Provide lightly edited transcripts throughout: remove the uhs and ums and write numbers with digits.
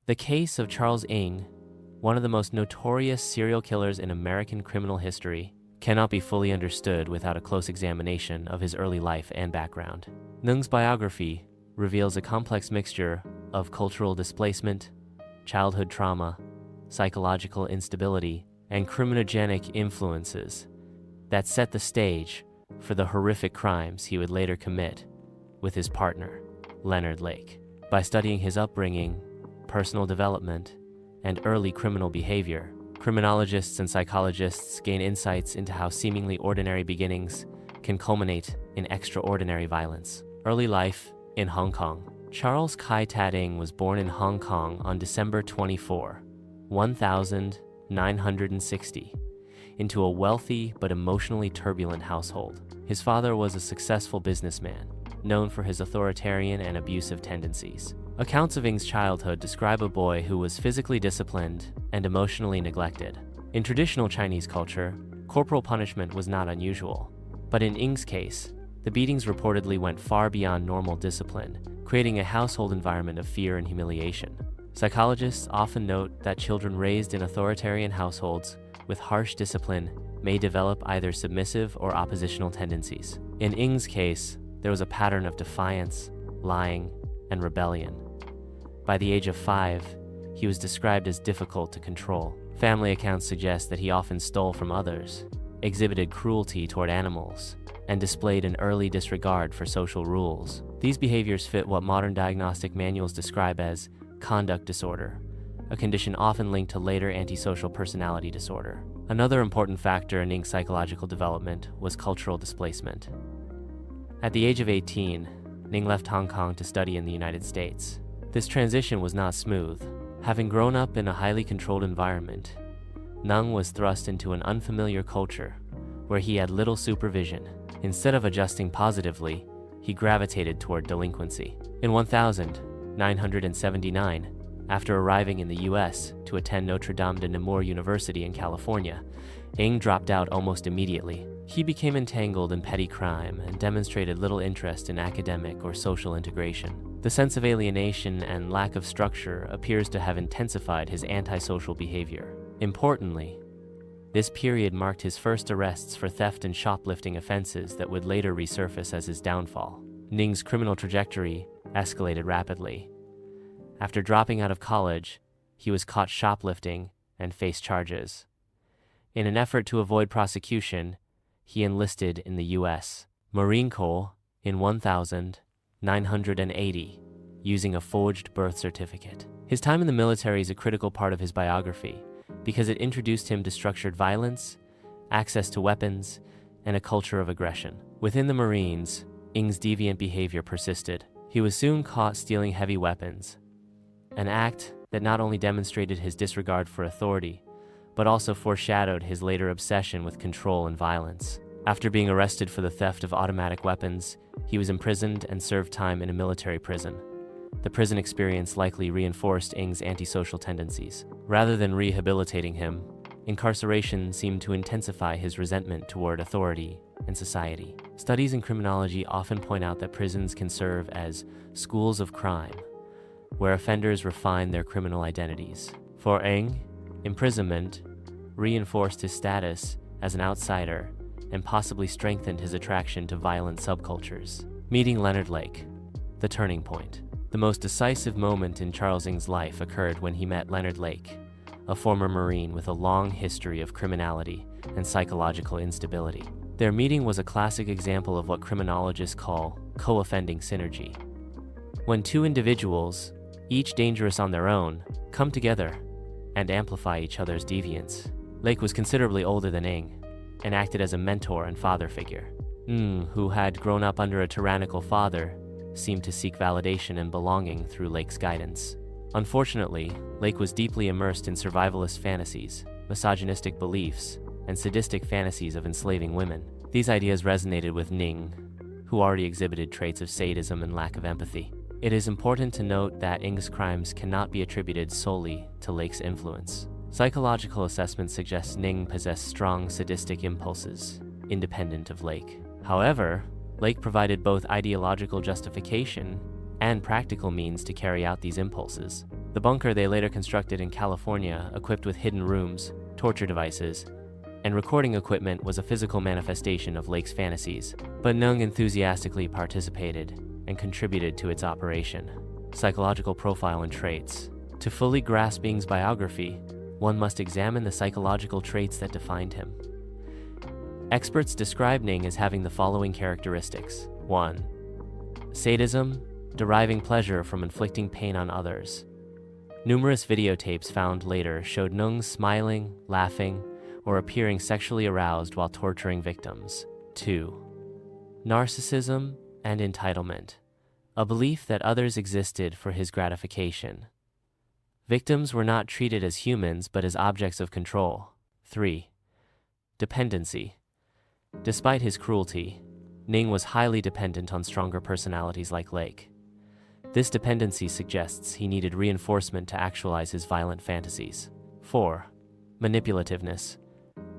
The case of Charles Ng, one of the most notorious serial killers in American criminal history, cannot be fully understood without a close examination of his early life and background. Ng's biography reveals a complex mixture of cultural displacement, childhood trauma, psychological instability, and criminogenic influences that set the stage for the horrific crimes he would later commit with his partner, Leonard Lake. By studying his upbringing, personal development, and early criminal behavior, criminologists and psychologists gain insights into how seemingly ordinary beginnings can culminate in extraordinary violence. Early life in Hong Kong. Charles Kai Tat Ng was born in Hong Kong on December 24, 1960, into a wealthy but emotionally turbulent household. His father was a successful businessman, known for his authoritarian and abusive tendencies. Accounts of Ng's childhood describe a boy who was physically disciplined and emotionally neglected. In traditional Chinese culture, corporal punishment was not unusual, but in Ng's case, the beatings reportedly went far beyond normal discipline, creating a household environment of fear and humiliation. Psychologists often note that children raised in authoritarian households with harsh discipline may develop either submissive or oppositional tendencies. In Ng's case, there was a pattern of defiance, lying, and rebellion. By the age of 5, he was described as difficult to control. Family accounts suggest that he often stole from others, exhibited cruelty toward animals, and displayed an early disregard for social rules. These behaviors fit what modern diagnostic manuals describe as conduct disorder, a condition often linked to later antisocial personality disorder. Another important factor in Ng's psychological development was cultural displacement. At the age of 18, Ng left Hong Kong to study in the United States. This transition was not smooth. Having grown up in a highly controlled environment, Ng was thrust into an unfamiliar culture where he had little supervision. Instead of adjusting positively, he gravitated toward delinquency. In 1979, after arriving in the US to attend Notre Dame de Namur University in California, Ng dropped out almost immediately. He became entangled in petty crime and demonstrated little interest in academic or social integration. The sense of alienation and lack of structure appears to have intensified his antisocial behavior. Importantly, this period marked his first arrests for theft and shoplifting offenses that would later resurface as his downfall. Ng's criminal trajectory escalated rapidly. After dropping out of college, he was caught shoplifting and faced charges. In an effort to avoid prosecution, he enlisted in the U.S. Marine Corps in 1980, using a forged birth certificate. His time in the military is a critical part of his biography because it introduced him to structured violence, access to weapons, and a culture of aggression. Within the Marines, Ng's deviant behavior persisted. He was soon caught stealing heavy weapons, an act that not only demonstrated his disregard for authority, but also foreshadowed his later obsession with control and violence. After being arrested for the theft of automatic weapons, he was imprisoned and served time in a military prison. The prison experience likely reinforced Ng's antisocial tendencies. Rather than rehabilitating him, incarceration seemed to intensify his resentment toward authority and society. Studies in criminology often point out that prisons can serve as schools of crime, where offenders refine their criminal identities. For Ng, imprisonment reinforced his status as an outsider and possibly strengthened his attraction to violent subcultures. Meeting Leonard Lake, the turning point. The most decisive moment in Charles Ng's life occurred when he met Leonard Lake, a former Marine with a long history of criminality and psychological instability. Their meeting was a classic example of what criminologists call co-offending synergy. When two individuals, each dangerous on their own, come together and amplify each other's deviance. Lake was considerably older than Ng and acted as a mentor and father figure. Ng, who had grown up under a tyrannical father, seemed to seek validation and belonging through Lake's guidance. Unfortunately, Lake was deeply immersed in survivalist fantasies, misogynistic beliefs, and sadistic fantasies of enslaving women. These ideas resonated with Ng, who already exhibited traits of sadism and lack of empathy. It is important to note that Ng's crimes cannot be attributed solely to Lake's influence. Psychological assessments suggest Ng possessed strong sadistic impulses, independent of Lake. However, Lake provided both ideological justification and practical means to carry out these impulses. The bunker they later constructed in California, equipped with hidden rooms, torture devices, and recording equipment, was a physical manifestation of Lake's fantasies, but Nung enthusiastically participated and contributed to its operation. Psychological profile and traits. To fully grasp Ng's biography, one must examine the psychological traits that defined him. Experts describe Ng as having the following characteristics. 1. Sadism, deriving pleasure from inflicting pain on others. Numerous videotapes found later showed Nung smiling, laughing, or appearing sexually aroused while torturing victims. 2. Narcissism and entitlement, a belief that others existed for his gratification. Victims were not treated as humans but as objects of control. 3. Dependency. Despite his cruelty, Ng was highly dependent on stronger personalities like Lake. This dependency suggests he needed reinforcement to actualize his violent fantasies. 4. Manipulativeness.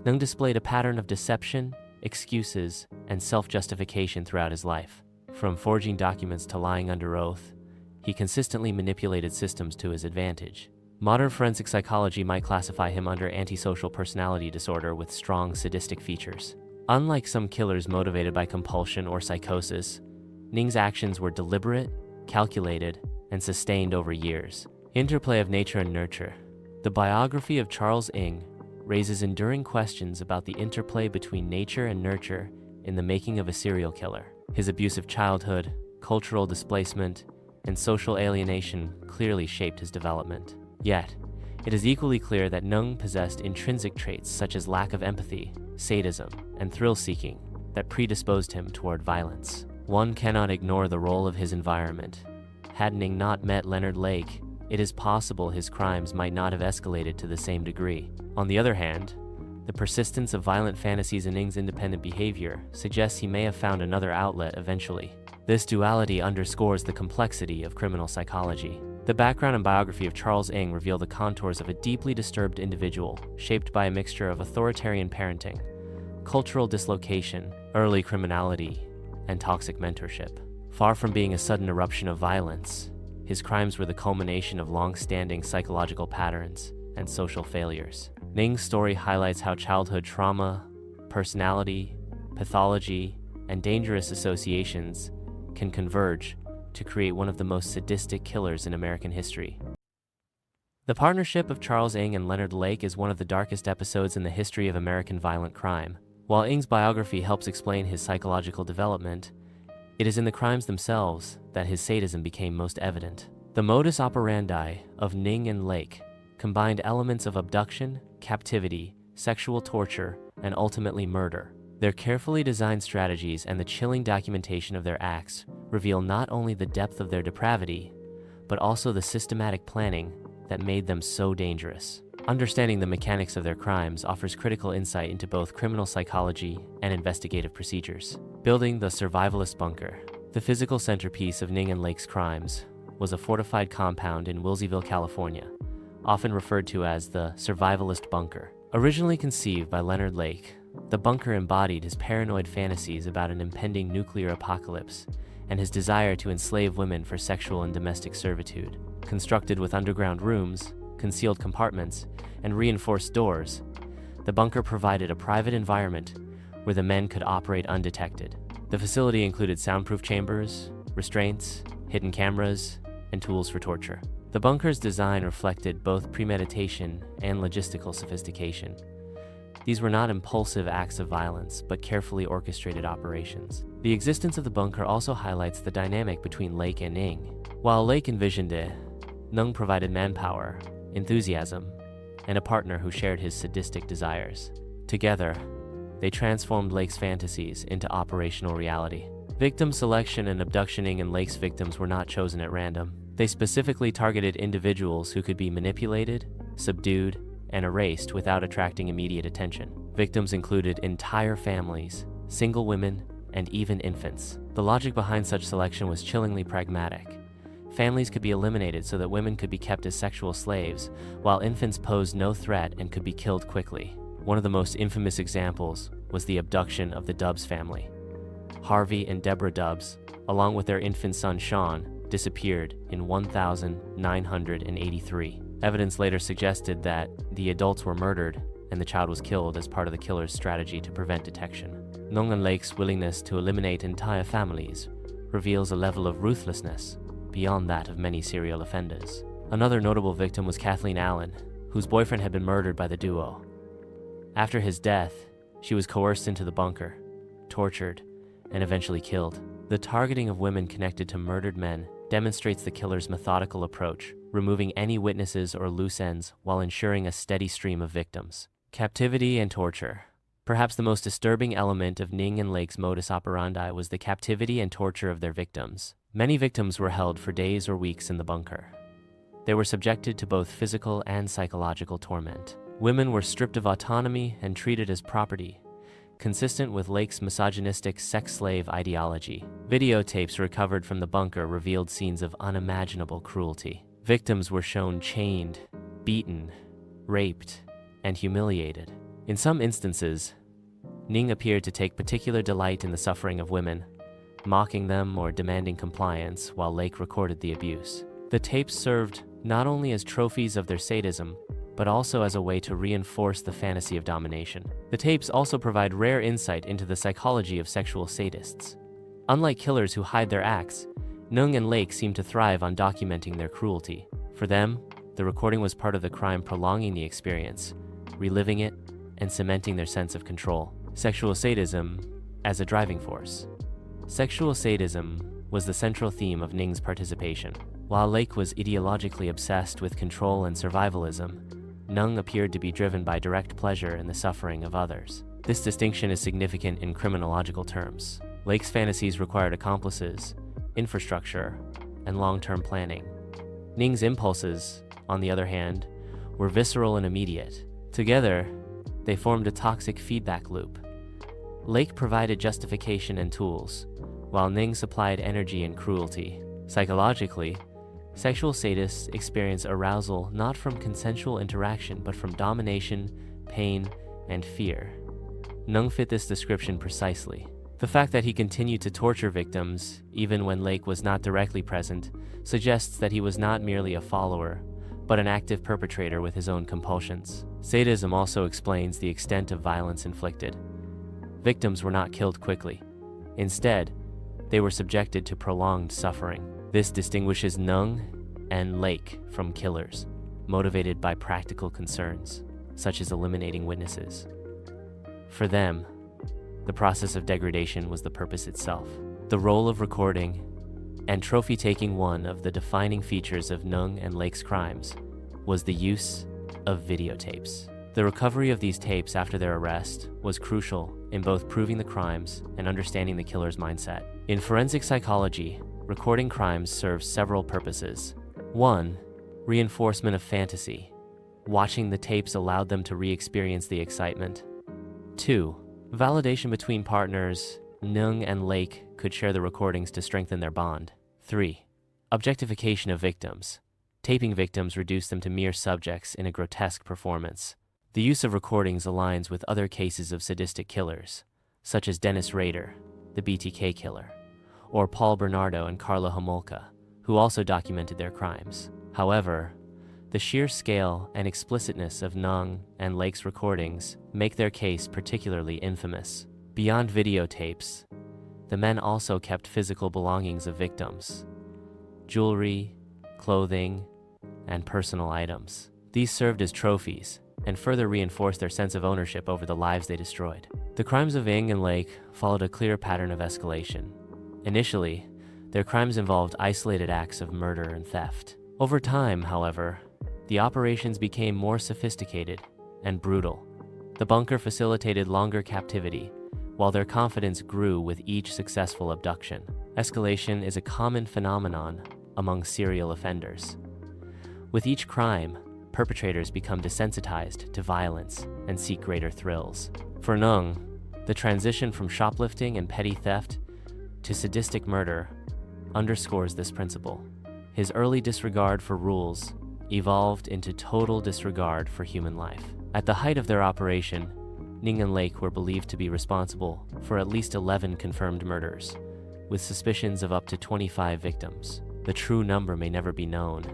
Ng displayed a pattern of deception, excuses, and self-justification throughout his life. From forging documents to lying under oath, he consistently manipulated systems to his advantage. Modern forensic psychology might classify him under antisocial personality disorder with strong sadistic features. Unlike some killers motivated by compulsion or psychosis, Ng's actions were deliberate, calculated, and sustained over years. Interplay of nature and nurture. The biography of Charles Ng raises enduring questions about the interplay between nature and nurture in the making of a serial killer. His abusive childhood, cultural displacement, and social alienation clearly shaped his development. Yet, it is equally clear that Nung possessed intrinsic traits such as lack of empathy, sadism, and thrill-seeking that predisposed him toward violence. One cannot ignore the role of his environment. Had Ng not met Leonard Lake, it is possible his crimes might not have escalated to the same degree. On the other hand, the persistence of violent fantasies in Ng's independent behavior suggests he may have found another outlet eventually. This duality underscores the complexity of criminal psychology. The background and biography of Charles Ng reveal the contours of a deeply disturbed individual, shaped by a mixture of authoritarian parenting, cultural dislocation, early criminality, and toxic mentorship. Far from being a sudden eruption of violence, his crimes were the culmination of long-standing psychological patterns and social failures. Ng's story highlights how childhood trauma, personality, pathology, and dangerous associations can converge to create one of the most sadistic killers in American history. The partnership of Charles Ng and Leonard Lake is one of the darkest episodes in the history of American violent crime. While Ng's biography helps explain his psychological development, it is in the crimes themselves that his sadism became most evident. The modus operandi of Ng and Lake combined elements of abduction, captivity, sexual torture, and ultimately murder. Their carefully designed strategies and the chilling documentation of their acts reveal not only the depth of their depravity, but also the systematic planning that made them so dangerous. Understanding the mechanics of their crimes offers critical insight into both criminal psychology and investigative procedures. Building the survivalist bunker. The physical centerpiece of Ng and Lake's crimes was a fortified compound in Wilseyville, California, often referred to as the survivalist bunker. Originally conceived by Leonard Lake, the bunker embodied his paranoid fantasies about an impending nuclear apocalypse and his desire to enslave women for sexual and domestic servitude. Constructed with underground rooms, concealed compartments, and reinforced doors, the bunker provided a private environment where the men could operate undetected. The facility included soundproof chambers, restraints, hidden cameras, and tools for torture. The bunker's design reflected both premeditation and logistical sophistication. These were not impulsive acts of violence, but carefully orchestrated operations. The existence of the bunker also highlights the dynamic between Lake and Ng. While Lake envisioned it, Nung provided manpower, enthusiasm, and a partner who shared his sadistic desires. Together, they transformed Lake's fantasies into operational reality. Victim selection and abducting in Lake's victims were not chosen at random. They specifically targeted individuals who could be manipulated, subdued, and erased without attracting immediate attention. Victims included entire families, single women, and even infants. The logic behind such selection was chillingly pragmatic. Families could be eliminated so that women could be kept as sexual slaves, while infants posed no threat and could be killed quickly. One of the most infamous examples was the abduction of the Dubs family. Harvey and Deborah Dubs, along with their infant son Sean, disappeared in 1983. Evidence later suggested that the adults were murdered and the child was killed as part of the killer's strategy to prevent detection. Nung and Lake's willingness to eliminate entire families reveals a level of ruthlessness beyond that of many serial offenders. Another notable victim was Kathleen Allen, whose boyfriend had been murdered by the duo. After his death, she was coerced into the bunker, tortured, and eventually killed. The targeting of women connected to murdered men demonstrates the killer's methodical approach, removing any witnesses or loose ends while ensuring a steady stream of victims. Captivity and torture. Perhaps the most disturbing element of Ning and Lake's modus operandi was the captivity and torture of their victims. Many victims were held for days or weeks in the bunker. They were subjected to both physical and psychological torment. Women were stripped of autonomy and treated as property, consistent with Lake's misogynistic sex slave ideology. Videotapes recovered from the bunker revealed scenes of unimaginable cruelty. Victims were shown chained, beaten, raped, and humiliated. In some instances, Ning appeared to take particular delight in the suffering of women, mocking them or demanding compliance while Lake recorded the abuse. The tapes served not only as trophies of their sadism, but also as a way to reinforce the fantasy of domination. The tapes also provide rare insight into the psychology of sexual sadists. Unlike killers who hide their acts, Nung and Lake seem to thrive on documenting their cruelty. For them, the recording was part of the crime, prolonging the experience, reliving it, and cementing their sense of control. Sexual sadism as a driving force. Sexual sadism was the central theme of Ning's participation. While Lake was ideologically obsessed with control and survivalism, Nung appeared to be driven by direct pleasure in the suffering of others. This distinction is significant in criminological terms. Lake's fantasies required accomplices, infrastructure, and long-term planning. Ning's impulses, on the other hand, were visceral and immediate. Together, they formed a toxic feedback loop. Lake provided justification and tools, while Ning supplied energy and cruelty. Psychologically, sexual sadists experience arousal not from consensual interaction but from domination, pain, and fear. Nung fit this description precisely. The fact that he continued to torture victims, even when Lake was not directly present, suggests that he was not merely a follower, but an active perpetrator with his own compulsions. Sadism also explains the extent of violence inflicted. Victims were not killed quickly. Instead, they were subjected to prolonged suffering. This distinguishes Nung and Lake from killers, motivated by practical concerns, such as eliminating witnesses. For them, the process of degradation was the purpose itself. The role of recording and trophy-taking, one of the defining features of Nung and Lake's crimes, was the use of videotapes. The recovery of these tapes after their arrest was crucial in both proving the crimes and understanding the killer's mindset. In forensic psychology, recording crimes serves several purposes. 1. Reinforcement of fantasy. Watching the tapes allowed them to re-experience the excitement. 2. Validation between partners. Nung and Lake could share the recordings to strengthen their bond. 3. Objectification of victims. Taping victims reduced them to mere subjects in a grotesque performance. The use of recordings aligns with other cases of sadistic killers, such as Dennis Rader, the BTK killer, or Paul Bernardo and Carla Homolka, who also documented their crimes. However, the sheer scale and explicitness of Nung and Lake's recordings make their case particularly infamous. Beyond videotapes, the men also kept physical belongings of victims: jewelry, clothing, and personal items. These served as trophies and further reinforced their sense of ownership over the lives they destroyed. The crimes of Ng and Lake followed a clear pattern of escalation. Initially, their crimes involved isolated acts of murder and theft. Over time, however, the operations became more sophisticated and brutal. The bunker facilitated longer captivity, while their confidence grew with each successful abduction. Escalation is a common phenomenon among serial offenders. With each crime, perpetrators become desensitized to violence and seek greater thrills. For Nung, the transition from shoplifting and petty theft to sadistic murder underscores this principle. His early disregard for rules evolved into total disregard for human life. At the height of their operation, Ning and Lake were believed to be responsible for at least 11 confirmed murders, with suspicions of up to 25 victims. The true number may never be known,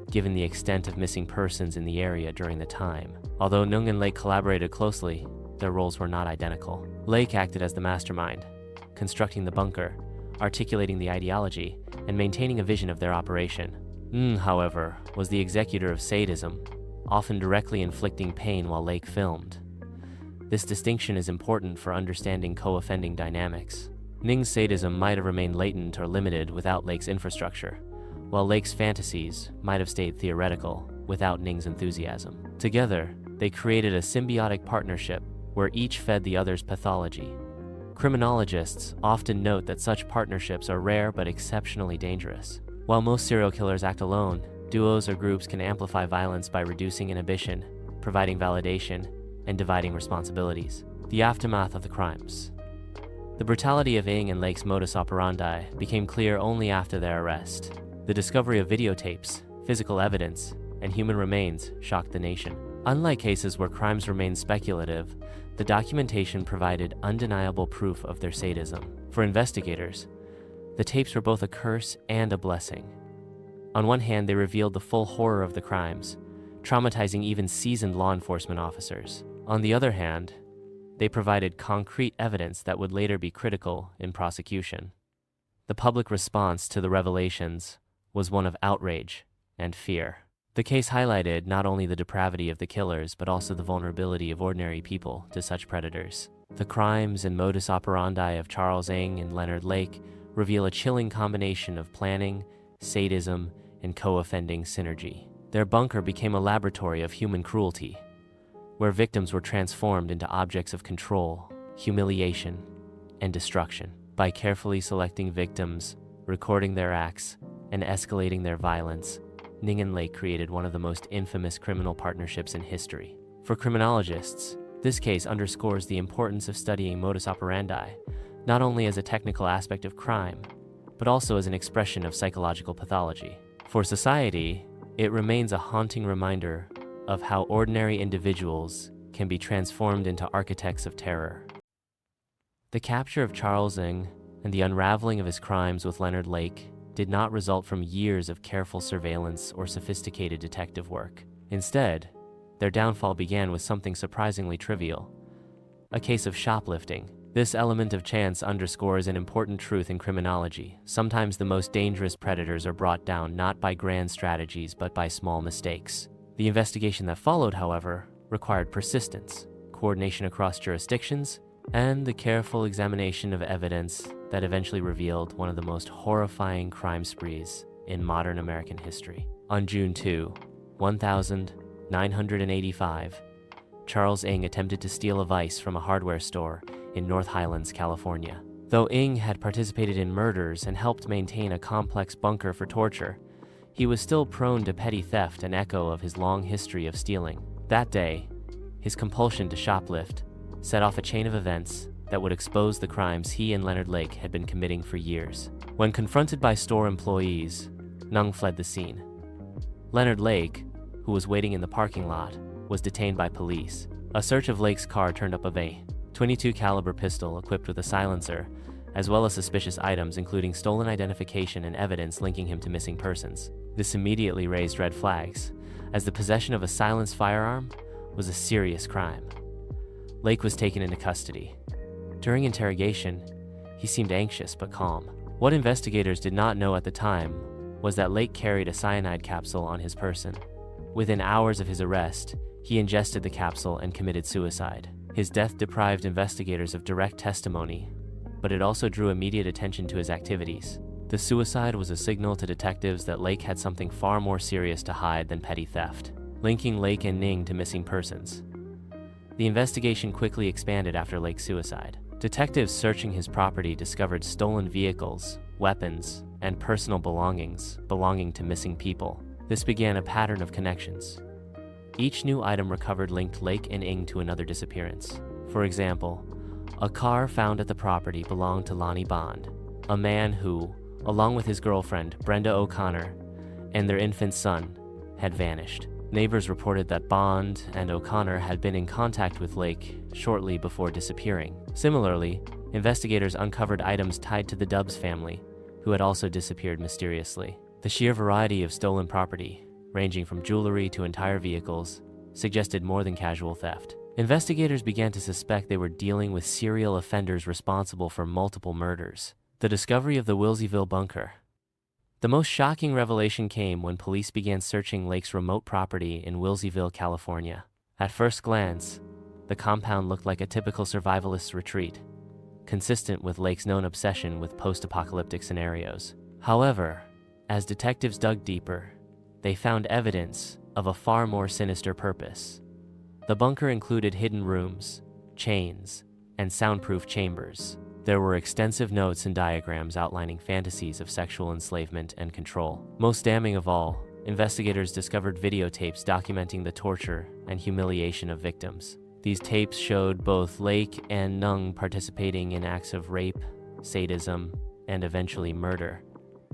given the extent of missing persons in the area during the time. Although Nung and Lake collaborated closely, their roles were not identical. Lake acted as the mastermind, constructing the bunker, articulating the ideology, and maintaining a vision of their operation. Ng, however, was the executor of sadism, often directly inflicting pain while Lake filmed. This distinction is important for understanding co-offending dynamics. Ning's sadism might have remained latent or limited without Lake's infrastructure, while Lake's fantasies might have stayed theoretical without Ning's enthusiasm. Together, they created a symbiotic partnership where each fed the other's pathology. Criminologists often note that such partnerships are rare but exceptionally dangerous. While most serial killers act alone, duos or groups can amplify violence by reducing inhibition, providing validation, and dividing responsibilities. The aftermath of the crimes. The brutality of Ng and Lake's modus operandi became clear only after their arrest. The discovery of videotapes, physical evidence, and human remains shocked the nation. Unlike cases where crimes remained speculative, the documentation provided undeniable proof of their sadism. For investigators, the tapes were both a curse and a blessing. On one hand, they revealed the full horror of the crimes, traumatizing even seasoned law enforcement officers. On the other hand, they provided concrete evidence that would later be critical in prosecution. The public response to the revelations was one of outrage and fear. The case highlighted not only the depravity of the killers, but also the vulnerability of ordinary people to such predators. The crimes and modus operandi of Charles Ng and Leonard Lake reveal a chilling combination of planning, sadism, and co-offending synergy. Their bunker became a laboratory of human cruelty, where victims were transformed into objects of control, humiliation, and destruction. By carefully selecting victims, recording their acts, and escalating their violence, Ng and Lake created one of the most infamous criminal partnerships in history. For criminologists, this case underscores the importance of studying modus operandi, not only as a technical aspect of crime, but also as an expression of psychological pathology. For society, it remains a haunting reminder of how ordinary individuals can be transformed into architects of terror. The capture of Charles Ng and the unraveling of his crimes with Leonard Lake did not result from years of careful surveillance or sophisticated detective work. Instead, their downfall began with something surprisingly trivial: a case of shoplifting. This element of chance underscores an important truth in criminology. Sometimes the most dangerous predators are brought down not by grand strategies but by small mistakes. The investigation that followed, however, required persistence, coordination across jurisdictions, and the careful examination of evidence that eventually revealed one of the most horrifying crime sprees in modern American history. On June 2, 1985, Charles Ng attempted to steal a vise from a hardware store in North Highlands, California. Though Ng had participated in murders and helped maintain a complex bunker for torture, he was still prone to petty theft, an echo of his long history of stealing. That day, his compulsion to shoplift set off a chain of events that would expose the crimes he and Leonard Lake had been committing for years. When confronted by store employees, Nung fled the scene. Leonard Lake, who was waiting in the parking lot, was detained by police. A search of Lake's car turned up a .22 caliber pistol equipped with a silencer, as well as suspicious items including stolen identification and evidence linking him to missing persons. This immediately raised red flags, as the possession of a silenced firearm was a serious crime. Lake was taken into custody. During interrogation, he seemed anxious but calm. What investigators did not know at the time was that Lake carried a cyanide capsule on his person. Within hours of his arrest, he ingested the capsule and committed suicide. His death deprived investigators of direct testimony, but it also drew immediate attention to his activities. The suicide was a signal to detectives that Lake had something far more serious to hide than petty theft, linking Lake and Ng to missing persons. The investigation quickly expanded after Lake's suicide. Detectives searching his property discovered stolen vehicles, weapons, and personal belongings belonging to missing people. This began a pattern of connections. Each new item recovered linked Lake and Ng to another disappearance. For example, a car found at the property belonged to Lonnie Bond, a man who, along with his girlfriend, Brenda O'Connor, and their infant son, had vanished. Neighbors reported that Bond and O'Connor had been in contact with Lake shortly before disappearing. Similarly, investigators uncovered items tied to the Dubs family, who had also disappeared mysteriously. The sheer variety of stolen property, ranging from jewelry to entire vehicles, suggested more than casual theft. Investigators began to suspect they were dealing with serial offenders responsible for multiple murders. The discovery of the Wilseyville bunker. The most shocking revelation came when police began searching Lake's remote property in Wilseyville, California. At first glance, the compound looked like a typical survivalist's retreat, consistent with Lake's known obsession with post-apocalyptic scenarios. However, as detectives dug deeper, they found evidence of a far more sinister purpose. The bunker included hidden rooms, chains, and soundproof chambers. There were extensive notes and diagrams outlining fantasies of sexual enslavement and control. Most damning of all, investigators discovered videotapes documenting the torture and humiliation of victims. These tapes showed both Lake and Nung participating in acts of rape, sadism, and eventually murder.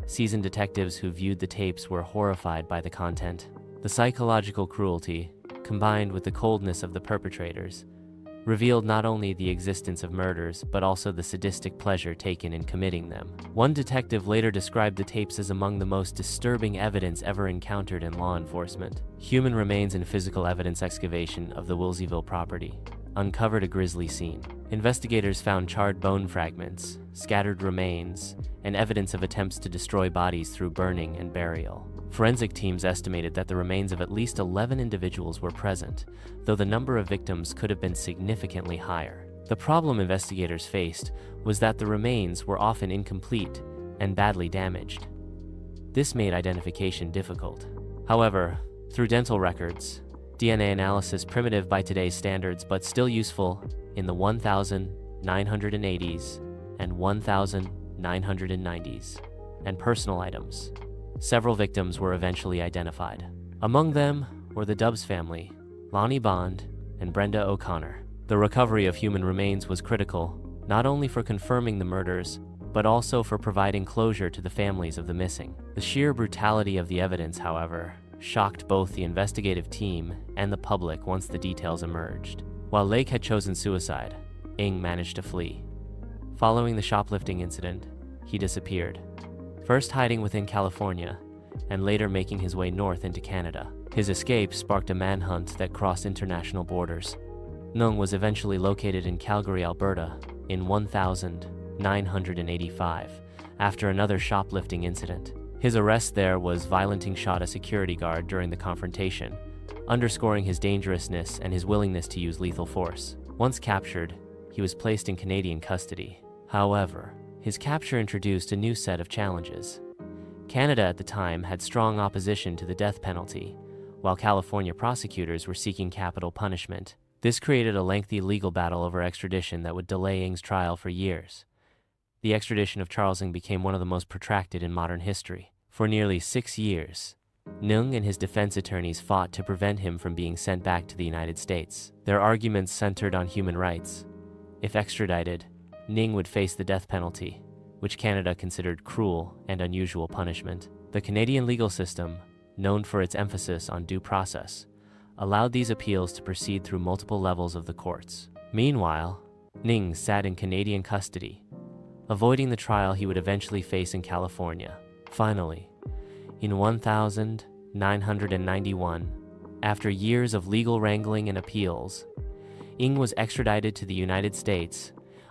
Seasoned detectives who viewed the tapes were horrified by the content. The psychological cruelty, combined with the coldness of the perpetrators, revealed not only the existence of murders, but also the sadistic pleasure taken in committing them. One detective later described the tapes as among the most disturbing evidence ever encountered in law enforcement. Human remains and physical evidence excavation of the Wilseyville property uncovered a grisly scene. Investigators found charred bone fragments, scattered remains, and evidence of attempts to destroy bodies through burning and burial. Forensic teams estimated that the remains of at least 11 individuals were present, though the number of victims could have been significantly higher. The problem investigators faced was that the remains were often incomplete and badly damaged. This made identification difficult. However, through dental records, DNA analysis primitive by today's standards but still useful in the 1980s and 1990s, and personal items, several victims were eventually identified. Among them were the Dubs family, Lonnie Bond and Brenda O'Connor. The recovery of human remains was critical, not only for confirming the murders, but also for providing closure to the families of the missing. The sheer brutality of the evidence, however, shocked both the investigative team and the public once the details emerged. While Lake had chosen suicide, Ng managed to flee. Following the shoplifting incident, he disappeared, first hiding within California, and later making his way north into Canada. His escape sparked a manhunt that crossed international borders. Nung was eventually located in Calgary, Alberta, in 1985, after another shoplifting incident. His arrest there was violenting shot a security guard during the confrontation, underscoring his dangerousness and his willingness to use lethal force. Once captured, he was placed in Canadian custody. However, his capture introduced a new set of challenges. Canada at the time had strong opposition to the death penalty, while California prosecutors were seeking capital punishment. This created a lengthy legal battle over extradition that would delay Ng's trial for years. The extradition of Charles Ng became one of the most protracted in modern history. For nearly 6 years, Ng and his defense attorneys fought to prevent him from being sent back to the United States. Their arguments centered on human rights. If extradited, Ng would face the death penalty, which Canada considered cruel and unusual punishment. The Canadian legal system, known for its emphasis on due process, allowed these appeals to proceed through multiple levels of the courts. Meanwhile, Ng sat in Canadian custody, avoiding the trial he would eventually face in California. Finally, in 1991, after years of legal wrangling and appeals, Ng was extradited to the United States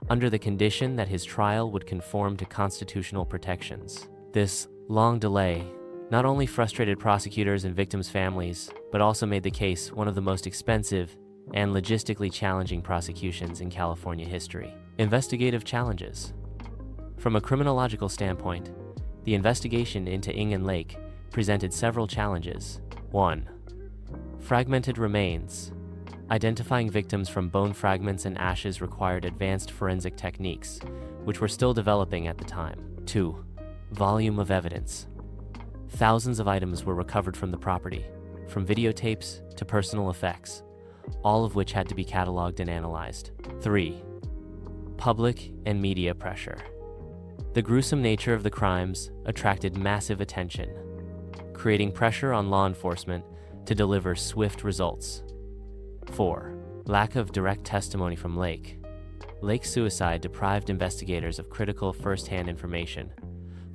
under the condition that his trial would conform to constitutional protections. This long delay not only frustrated prosecutors and victims' families, but also made the case one of the most expensive and logistically challenging prosecutions in California history. Investigative challenges. From a criminological standpoint, the investigation into Ng and Lake presented several challenges. 1. Fragmented remains. Identifying victims from bone fragments and ashes required advanced forensic techniques, which were still developing at the time. 2. Volume of evidence. Thousands of items were recovered from the property, from videotapes to personal effects, all of which had to be cataloged and analyzed. 3. Public and media pressure. The gruesome nature of the crimes attracted massive attention, creating pressure on law enforcement to deliver swift results. 4. Lack of direct testimony from Lake. Lake's suicide deprived investigators of critical first-hand information,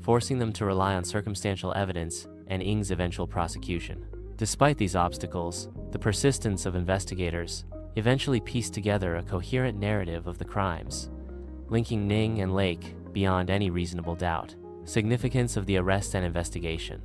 forcing them to rely on circumstantial evidence and Ng's eventual prosecution. Despite these obstacles, the persistence of investigators eventually pieced together a coherent narrative of the crimes, linking Ng and Lake beyond any reasonable doubt. Significance of the arrest and investigation.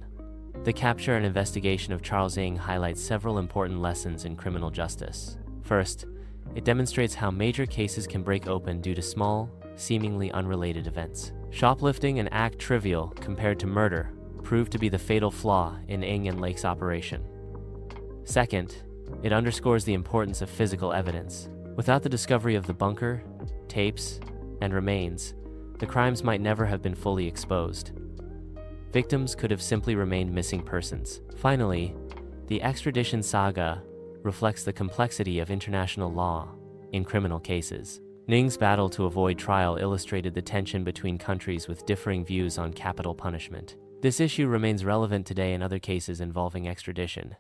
The capture and investigation of Charles Ng highlights several important lessons in criminal justice. First, it demonstrates how major cases can break open due to small, seemingly unrelated events. Shoplifting, an act trivial compared to murder, proved to be the fatal flaw in Ng and Lake's operation. Second, it underscores the importance of physical evidence. Without the discovery of the bunker, tapes, and remains, the crimes might never have been fully exposed. Victims could have simply remained missing persons. Finally, the extradition saga reflects the complexity of international law in criminal cases. Ng's battle to avoid trial illustrated the tension between countries with differing views on capital punishment. This issue remains relevant today in other cases involving extradition.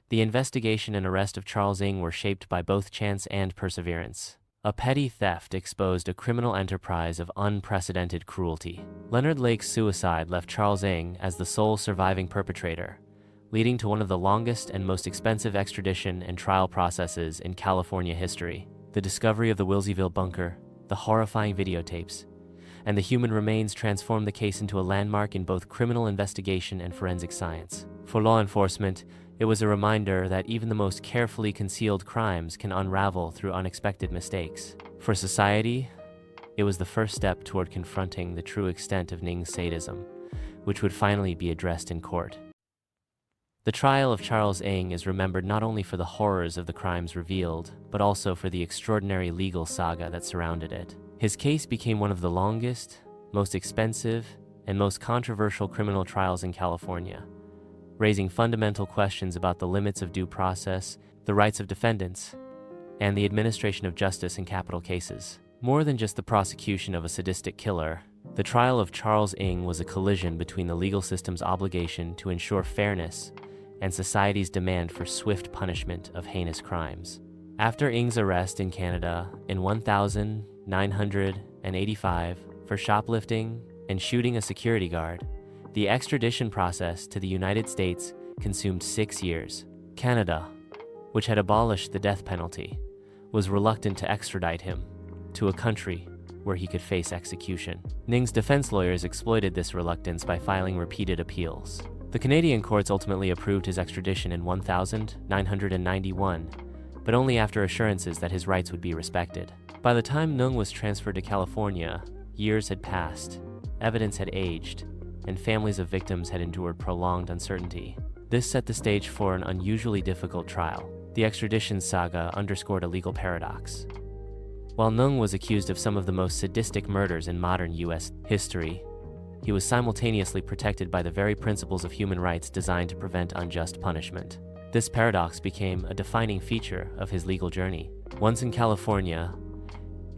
The investigation and arrest of Charles Ng were shaped by both chance and perseverance. A petty theft exposed a criminal enterprise of unprecedented cruelty. Leonard Lake's suicide left Charles Ng as the sole surviving perpetrator, leading to one of the longest and most expensive extradition and trial processes in California history. The discovery of the Wilseyville bunker, the horrifying videotapes, and the human remains transformed the case into a landmark in both criminal investigation and forensic science. For law enforcement, it was a reminder that even the most carefully concealed crimes can unravel through unexpected mistakes. For society, it was the first step toward confronting the true extent of Ng's sadism, which would finally be addressed in court. The trial of Charles Ng is remembered not only for the horrors of the crimes revealed, but also for the extraordinary legal saga that surrounded it. His case became one of the longest, most expensive, and most controversial criminal trials in California, raising fundamental questions about the limits of due process, the rights of defendants, and the administration of justice in capital cases. More than just the prosecution of a sadistic killer, the trial of Charles Ng was a collision between the legal system's obligation to ensure fairness and society's demand for swift punishment of heinous crimes. After Ng's arrest in Canada in 1985 for shoplifting and shooting a security guard, the extradition process to the United States consumed 6 years. Canada, which had abolished the death penalty, was reluctant to extradite him to a country where he could face execution. Ng's defense lawyers exploited this reluctance by filing repeated appeals. The Canadian courts ultimately approved his extradition in 1991, but only after assurances that his rights would be respected. By the time Ng was transferred to California, years had passed, evidence had aged, and families of victims had endured prolonged uncertainty. This set the stage for an unusually difficult trial. The extradition saga underscored a legal paradox. While Ng was accused of some of the most sadistic murders in modern U.S. history, he was simultaneously protected by the very principles of human rights designed to prevent unjust punishment. This paradox became a defining feature of his legal journey. Once in California,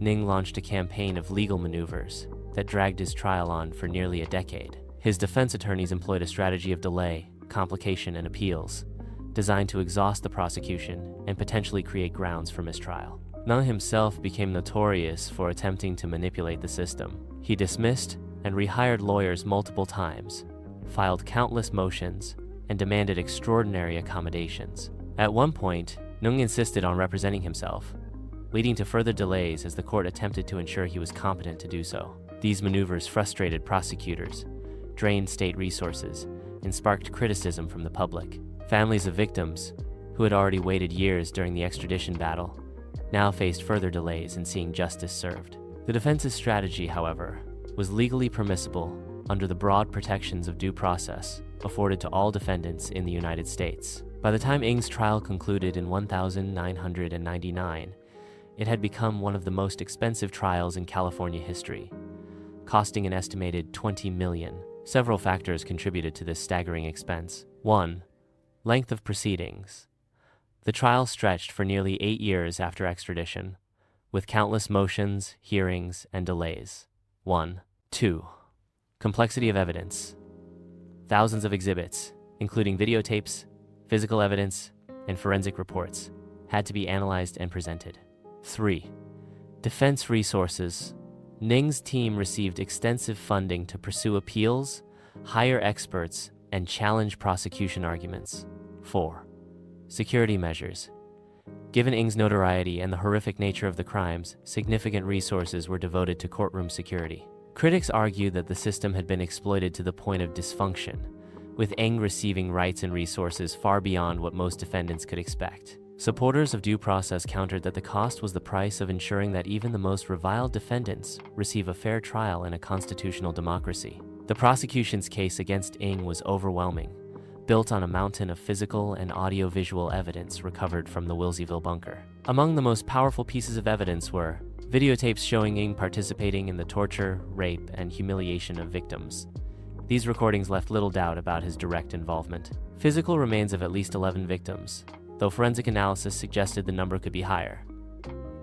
Ng launched a campaign of legal maneuvers that dragged his trial on for nearly a decade. His defense attorneys employed a strategy of delay, complication, and appeals, designed to exhaust the prosecution and potentially create grounds for mistrial. Ng himself became notorious for attempting to manipulate the system. He dismissed and rehired lawyers multiple times, filed countless motions, and demanded extraordinary accommodations. At one point, Ng insisted on representing himself, leading to further delays as the court attempted to ensure he was competent to do so. These maneuvers frustrated prosecutors, drained state resources, and sparked criticism from the public. Families of victims, who had already waited years during the extradition battle, now faced further delays in seeing justice served. The defense's strategy, however, was legally permissible under the broad protections of due process afforded to all defendants in the United States. By the time Ng's trial concluded in 1999, it had become one of the most expensive trials in California history, costing an estimated $20 million. Several factors contributed to this staggering expense. 1. Length of proceedings. The trial stretched for nearly 8 years after extradition, with countless motions, hearings, and delays. 2. Complexity of evidence. Thousands of exhibits, including videotapes, physical evidence, and forensic reports, had to be analyzed and presented. 3. Defense resources. Ning's team received extensive funding to pursue appeals, hire experts, and challenge prosecution arguments. 4. Security measures. Given Ng's notoriety and the horrific nature of the crimes, significant resources were devoted to courtroom security. Critics argued that the system had been exploited to the point of dysfunction, with Ng receiving rights and resources far beyond what most defendants could expect. Supporters of due process countered that the cost was the price of ensuring that even the most reviled defendants receive a fair trial in a constitutional democracy. The prosecution's case against Ng was overwhelming, built on a mountain of physical and audio-visual evidence recovered from the Wilseyville bunker. Among the most powerful pieces of evidence were videotapes showing Ng participating in the torture, rape, and humiliation of victims. These recordings left little doubt about his direct involvement. Physical remains of at least 11 victims, though forensic analysis suggested the number could be higher.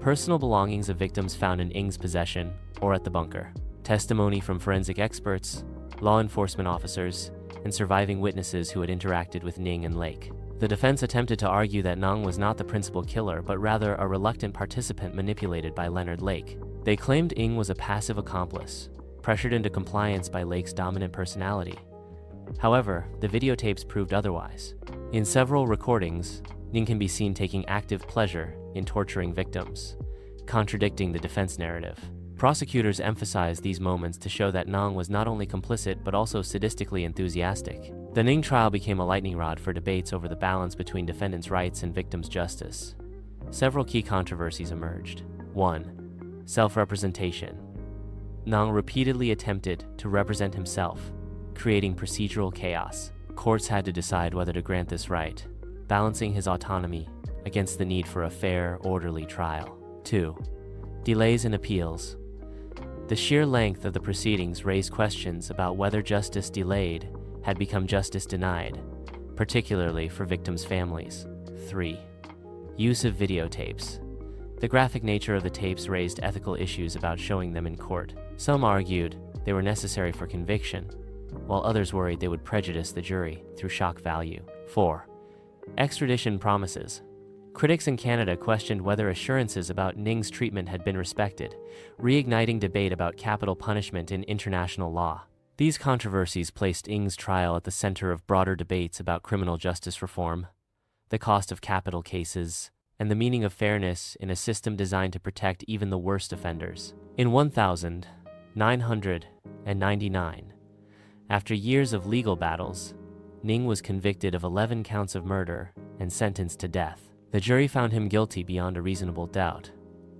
Personal belongings of victims found in Ng's possession or at the bunker. Testimony from forensic experts, law enforcement officers, and surviving witnesses who had interacted with Ng and Lake. The defense attempted to argue that Ng was not the principal killer, but rather a reluctant participant manipulated by Leonard Lake. They claimed Ng was a passive accomplice, pressured into compliance by Lake's dominant personality. However, the videotapes proved otherwise. In several recordings, Ng can be seen taking active pleasure in torturing victims, contradicting the defense narrative. Prosecutors emphasized these moments to show that Ng was not only complicit but also sadistically enthusiastic. The Ng trial became a lightning rod for debates over the balance between defendants' rights and victims' justice. Several key controversies emerged. 1. Self-representation. Ng repeatedly attempted to represent himself, creating procedural chaos. Courts had to decide whether to grant this right, balancing his autonomy against the need for a fair, orderly trial. 2. Delays in appeals. The sheer length of the proceedings raised questions about whether justice delayed had become justice denied, particularly for victims' families. 3. Use of videotapes. The graphic nature of the tapes raised ethical issues about showing them in court. Some argued they were necessary for conviction, while others worried they would prejudice the jury through shock value. 4. Extradition promises. Critics in Canada questioned whether assurances about Ning's treatment had been respected, reigniting debate about capital punishment in international law. These controversies placed Ng's trial at the center of broader debates about criminal justice reform, the cost of capital cases, and the meaning of fairness in a system designed to protect even the worst offenders. In 1999, after years of legal battles, Ng was convicted of 11 counts of murder and sentenced to death. The jury found him guilty beyond a reasonable doubt,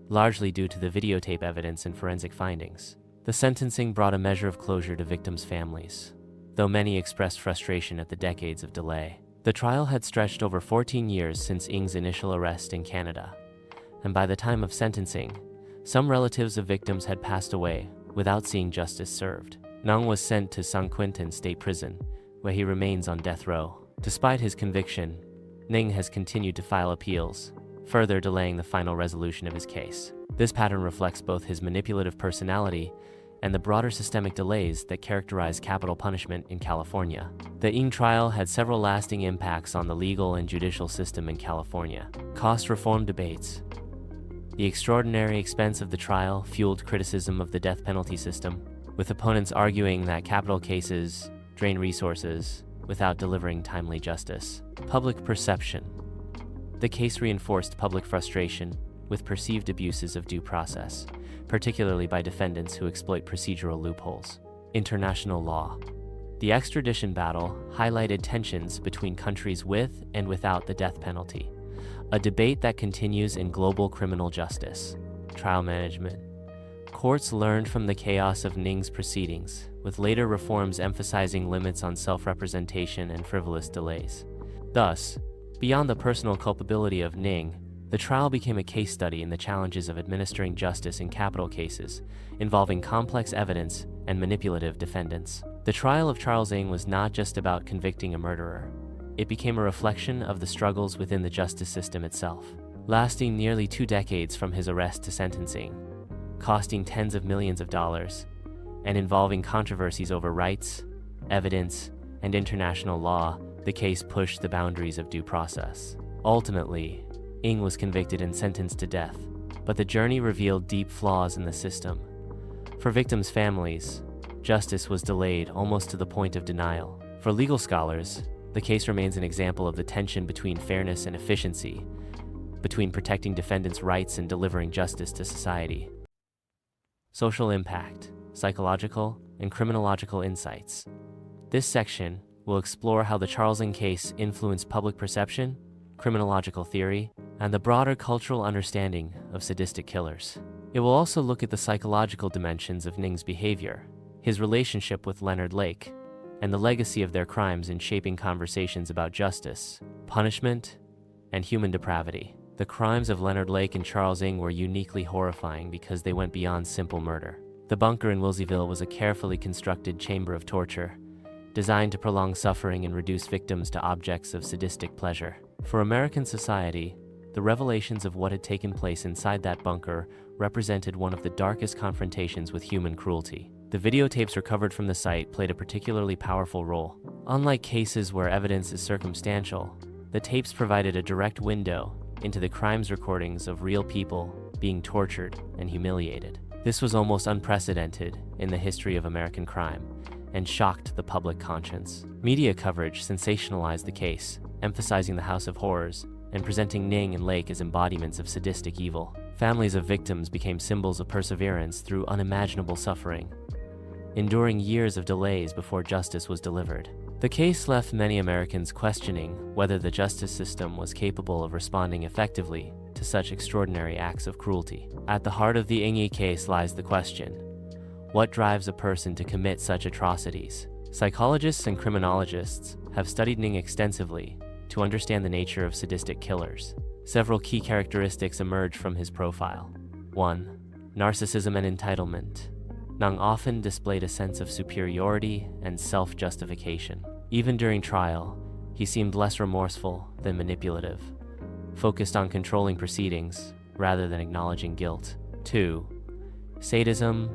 largely due to the videotape evidence and forensic findings. The sentencing brought a measure of closure to victims' families, though many expressed frustration at the decades of delay. The trial had stretched over 14 years since Ng's initial arrest in Canada, and by the time of sentencing, some relatives of victims had passed away without seeing justice served. Ng was sent to San Quentin State Prison, where he remains on death row. Despite his conviction, Ng has continued to file appeals, further delaying the final resolution of his case. This pattern reflects both his manipulative personality and the broader systemic delays that characterize capital punishment in California. The Ng trial had several lasting impacts on the legal and judicial system in California. Cost reform debates. The extraordinary expense of the trial fueled criticism of the death penalty system, with opponents arguing that capital cases drain resources without delivering timely justice. Public perception. The case reinforced public frustration with perceived abuses of due process, particularly by defendants who exploit procedural loopholes. International law. The extradition battle highlighted tensions between countries with and without the death penalty, a debate that continues in global criminal justice. Trial management. Courts learned from the chaos of Ning's proceedings, with later reforms emphasizing limits on self-representation and frivolous delays. Thus, beyond the personal culpability of Ng, the trial became a case study in the challenges of administering justice in capital cases, involving complex evidence and manipulative defendants. The trial of Charles Ng was not just about convicting a murderer. It became a reflection of the struggles within the justice system itself, lasting nearly 2 decades from his arrest to sentencing, costing tens of millions of dollars, and involving controversies over rights, evidence, and international law. The case pushed the boundaries of due process. Ultimately, Ng was convicted and sentenced to death, but the journey revealed deep flaws in the system. For victims' families, justice was delayed almost to the point of denial. For legal scholars, the case remains an example of the tension between fairness and efficiency, between protecting defendants' rights and delivering justice to society. Social impact, psychological, and criminological insights. This section will explore how the Charles Ng case influenced public perception, criminological theory, and the broader cultural understanding of sadistic killers. It will also look at the psychological dimensions of Ng's behavior, his relationship with Leonard Lake, and the legacy of their crimes in shaping conversations about justice, punishment, and human depravity. The crimes of Leonard Lake and Charles Ng were uniquely horrifying because they went beyond simple murder. The bunker in Wilseyville was a carefully constructed chamber of torture, designed to prolong suffering and reduce victims to objects of sadistic pleasure. For American society, the revelations of what had taken place inside that bunker represented one of the darkest confrontations with human cruelty. The videotapes recovered from the site played a particularly powerful role. Unlike cases where evidence is circumstantial, the tapes provided a direct window into the crimes recordings of real people being tortured and humiliated. This was almost unprecedented in the history of American crime, and shocked the public conscience. Media coverage sensationalized the case, emphasizing the House of Horrors and presenting Ng and Lake as embodiments of sadistic evil. Families of victims became symbols of perseverance through unimaginable suffering, enduring years of delays before justice was delivered. The case left many Americans questioning whether the justice system was capable of responding effectively to such extraordinary acts of cruelty. At the heart of the Ng case lies the question: what drives a person to commit such atrocities? Psychologists and criminologists have studied Ng extensively to understand the nature of sadistic killers. Several key characteristics emerge from his profile. 1. Narcissism and entitlement. Ng often displayed a sense of superiority and self-justification. Even during trial, he seemed less remorseful than manipulative, focused on controlling proceedings rather than acknowledging guilt. 2. Sadism.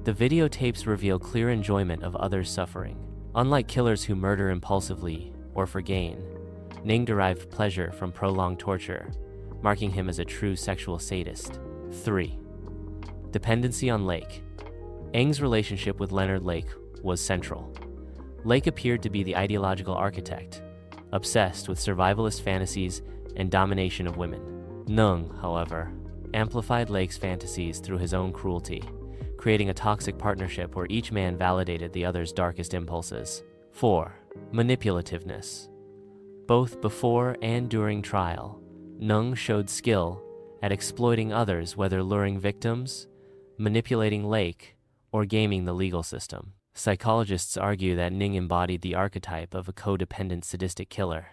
The videotapes reveal clear enjoyment of others' suffering. Unlike killers who murder impulsively or for gain, Ng derived pleasure from prolonged torture, marking him as a true sexual sadist. 3. Dependency on Lake. Ng's relationship with Leonard Lake was central. Lake appeared to be the ideological architect, obsessed with survivalist fantasies and domination of women. Ng, however, amplified Lake's fantasies through his own cruelty, creating a toxic partnership where each man validated the other's darkest impulses. 4. Manipulativeness. Both before and during trial, Ng showed skill at exploiting others, whether luring victims, manipulating Lake, or gaming the legal system. Psychologists argue that Ng embodied the archetype of a codependent sadistic killer,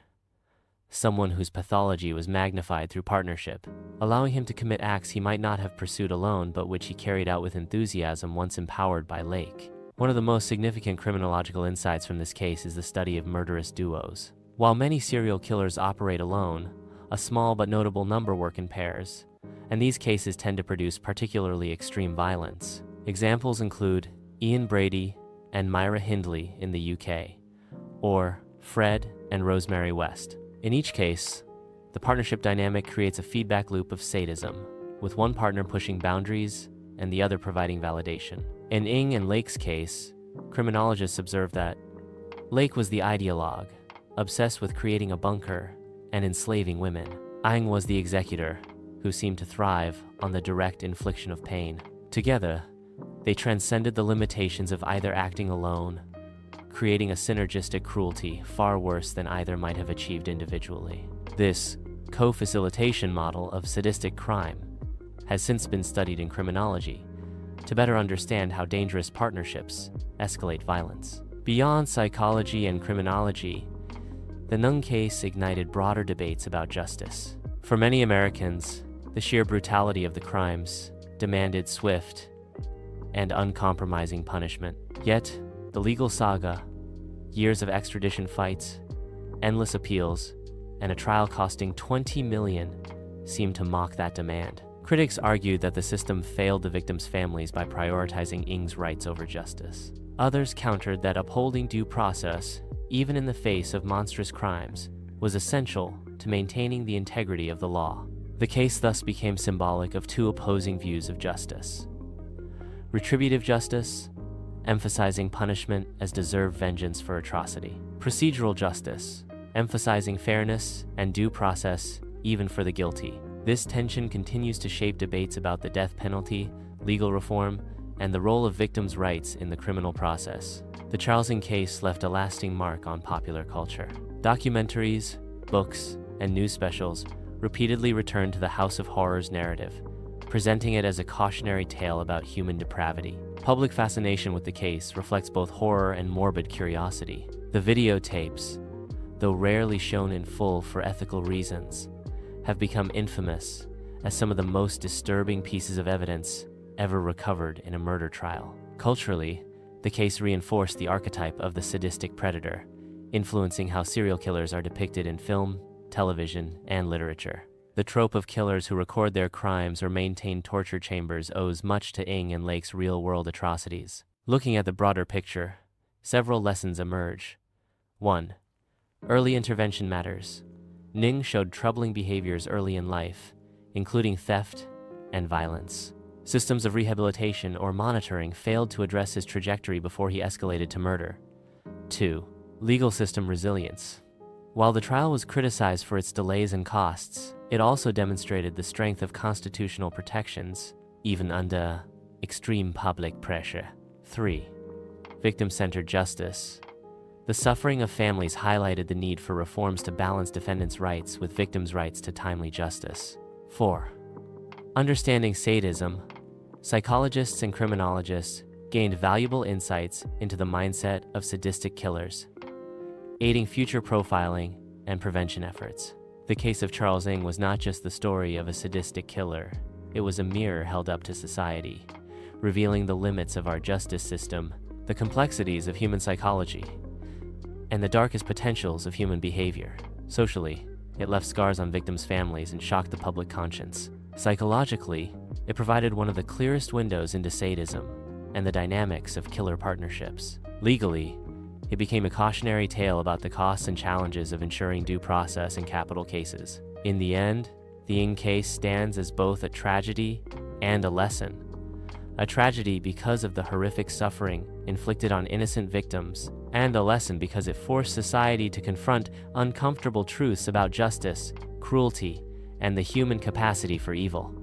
someone whose pathology was magnified through partnership, allowing him to commit acts he might not have pursued alone but which he carried out with enthusiasm once empowered by Lake. One of the most significant criminological insights from this case is the study of murderous duos. While many serial killers operate alone, a small but notable number work in pairs, and these cases tend to produce particularly extreme violence. Examples include Ian Brady and Myra Hindley in the UK, or Fred and Rosemary West. In each case, the partnership dynamic creates a feedback loop of sadism, with one partner pushing boundaries and the other providing validation. In Ng and Lake's case, criminologists observed that Lake was the ideologue, obsessed with creating a bunker and enslaving women. Ng was the executor, who seemed to thrive on the direct infliction of pain. Together, they transcended the limitations of either acting alone, creating a synergistic cruelty far worse than either might have achieved individually. This co-facilitation model of sadistic crime has since been studied in criminology to better understand how dangerous partnerships escalate violence. Beyond psychology and criminology, the Ng case ignited broader debates about justice. For many Americans, the sheer brutality of the crimes demanded swift and uncompromising punishment. Yet, the legal saga, years of extradition fights, endless appeals, and a trial costing $20 million seemed to mock that demand. Critics argued that the system failed the victims' families by prioritizing Ng's rights over justice. Others countered that upholding due process, even in the face of monstrous crimes, was essential to maintaining the integrity of the law. The case thus became symbolic of two opposing views of justice. Retributive justice, emphasizing punishment as deserved vengeance for atrocity. Procedural justice, emphasizing fairness and due process even for the guilty. This tension continues to shape debates about the death penalty, legal reform, and the role of victims' rights in the criminal process. The Charles Ng case left a lasting mark on popular culture. Documentaries, books, and news specials repeatedly returned to the House of Horrors narrative, presenting it as a cautionary tale about human depravity. Public fascination with the case reflects both horror and morbid curiosity. The videotapes, though rarely shown in full for ethical reasons, have become infamous as some of the most disturbing pieces of evidence ever recovered in a murder trial. Culturally, the case reinforced the archetype of the sadistic predator, influencing how serial killers are depicted in film, television, and literature. The trope of killers who record their crimes or maintain torture chambers owes much to Ng and Lake's real-world atrocities. Looking at the broader picture, several lessons emerge. 1. Early intervention matters. Ng showed troubling behaviors early in life, including theft and violence. Systems of rehabilitation or monitoring failed to address his trajectory before he escalated to murder. 2. Legal system resilience. While the trial was criticized for its delays and costs, it also demonstrated the strength of constitutional protections, even under extreme public pressure. 3. Victim-centered justice. The suffering of families highlighted the need for reforms to balance defendants' rights with victims' rights to timely justice. 4. Understanding sadism. Psychologists and criminologists gained valuable insights into the mindset of sadistic killers, aiding future profiling and prevention efforts. The case of Charles Ng was not just the story of a sadistic killer, it was a mirror held up to society, revealing the limits of our justice system, the complexities of human psychology, and the darkest potentials of human behavior. Socially, it left scars on victims' families and shocked the public conscience. Psychologically, it provided one of the clearest windows into sadism and the dynamics of killer partnerships. Legally, it became a cautionary tale about the costs and challenges of ensuring due process in capital cases. In the end, the Ng case stands as both a tragedy and a lesson. A tragedy because of the horrific suffering inflicted on innocent victims, and a lesson because it forced society to confront uncomfortable truths about justice, cruelty, and the human capacity for evil.